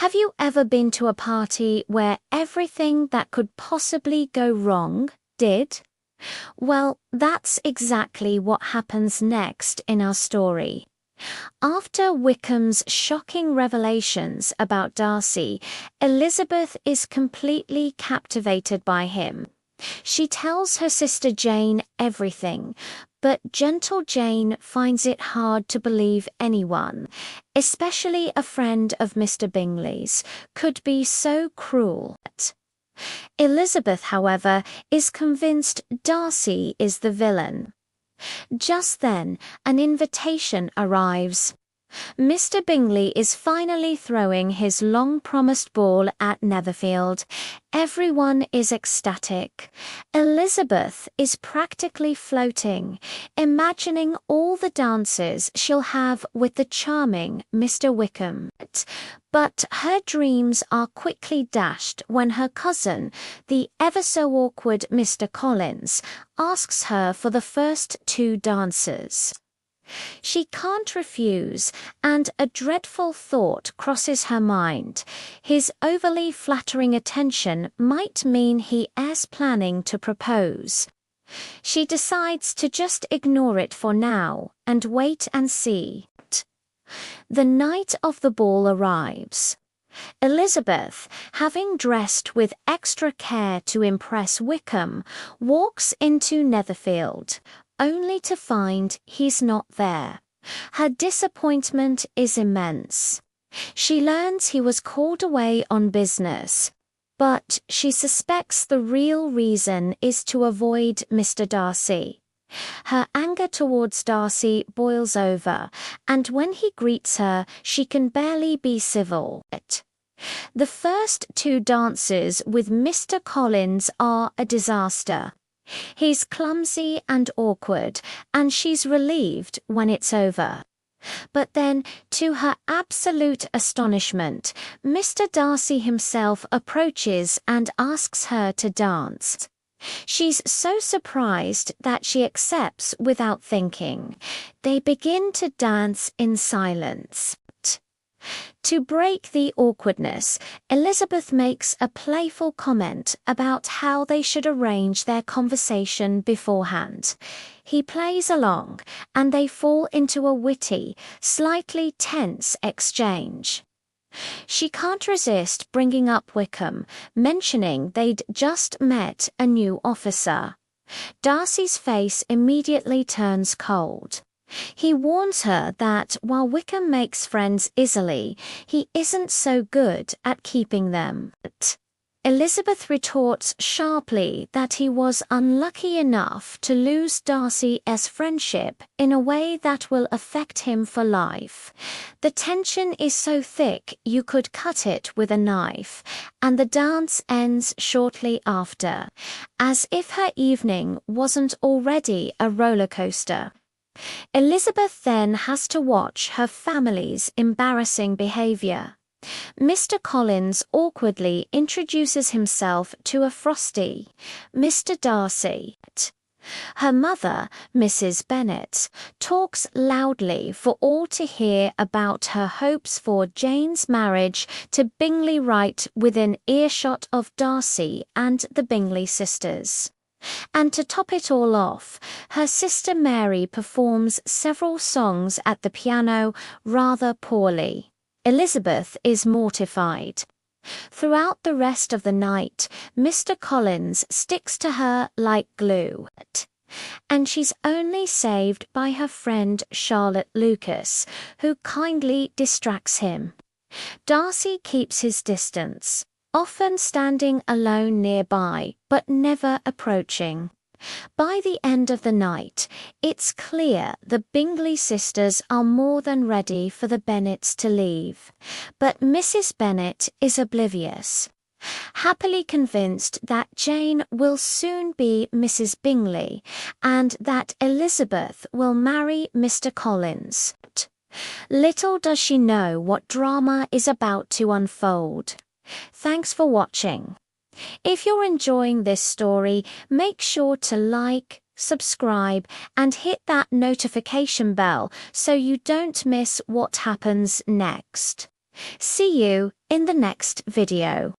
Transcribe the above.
Have you ever been to a party where everything that could possibly go wrong did? Well, that's exactly what happens next in our story. After Wickham's shocking revelations about Darcy, Elizabeth is completely captivated by him. She tells her sister Jane everything, but gentle Jane finds it hard to believe anyone, especially a friend of Mr Bingley's, could be so cruel. Elizabeth, however, is convinced Darcy is the villain. Just then, an invitation arrives. Mr Bingley is finally throwing his long-promised ball at Netherfield. Everyone is ecstatic. Elizabeth is practically floating, imagining all the dances she'll have with the charming Mr Wickham. But her dreams are quickly dashed when her cousin, the ever-so-awkward Mr Collins, asks her for the first two dances. She can't refuse, and a dreadful thought crosses her mind. His overly flattering attention might mean he is planning to propose. She decides to just ignore it for now and wait and see. The night of the ball arrives. Elizabeth, having dressed with extra care to impress Wickham, walks into Netherfield, only to find he's not there. Her disappointment is immense. She learns he was called away on business, but she suspects the real reason is to avoid Mr Darcy. Her anger towards Darcy boils over, and when he greets her, she can barely be civil. The first two dances with Mr Collins are a disaster. He's clumsy and awkward, and she's relieved when it's over. But then, to her absolute astonishment, Mr Darcy himself approaches and asks her to dance. She's so surprised that she accepts without thinking. They begin to dance in silence. To break the awkwardness, Elizabeth makes a playful comment about how they should arrange their conversation beforehand. He plays along, and they fall into a witty, slightly tense exchange. She can't resist bringing up Wickham, mentioning they'd just met a new officer. Darcy's face immediately turns cold. He warns her that while Wickham makes friends easily, he isn't so good at keeping them. Elizabeth retorts sharply that he was unlucky enough to lose Darcy's friendship in a way that will affect him for life. The tension is so thick you could cut it with a knife, and the dance ends shortly after, as if her evening wasn't already a roller coaster. Elizabeth then has to watch her family's embarrassing behaviour. Mr Collins awkwardly introduces himself to a frosty, Mr Darcy. Her mother, Mrs Bennet, talks loudly for all to hear about her hopes for Jane's marriage to Bingley right within earshot of Darcy and the Bingley sisters. And to top it all off, her sister Mary performs several songs at the piano rather poorly. Elizabeth is mortified. Throughout the rest of the night, Mr Collins sticks to her like glue, and she's only saved by her friend Charlotte Lucas, who kindly distracts him. Darcy keeps his distance, often standing alone nearby, but never approaching. By the end of the night, it's clear the Bingley sisters are more than ready for the Bennets to leave. But Mrs Bennet is oblivious, happily convinced that Jane will soon be Mrs Bingley, and that Elizabeth will marry Mr Collins. Little does she know what drama is about to unfold. Thanks for watching. If you're enjoying this story, make sure to like, subscribe, and hit that notification bell so you don't miss what happens next. See you in the next video.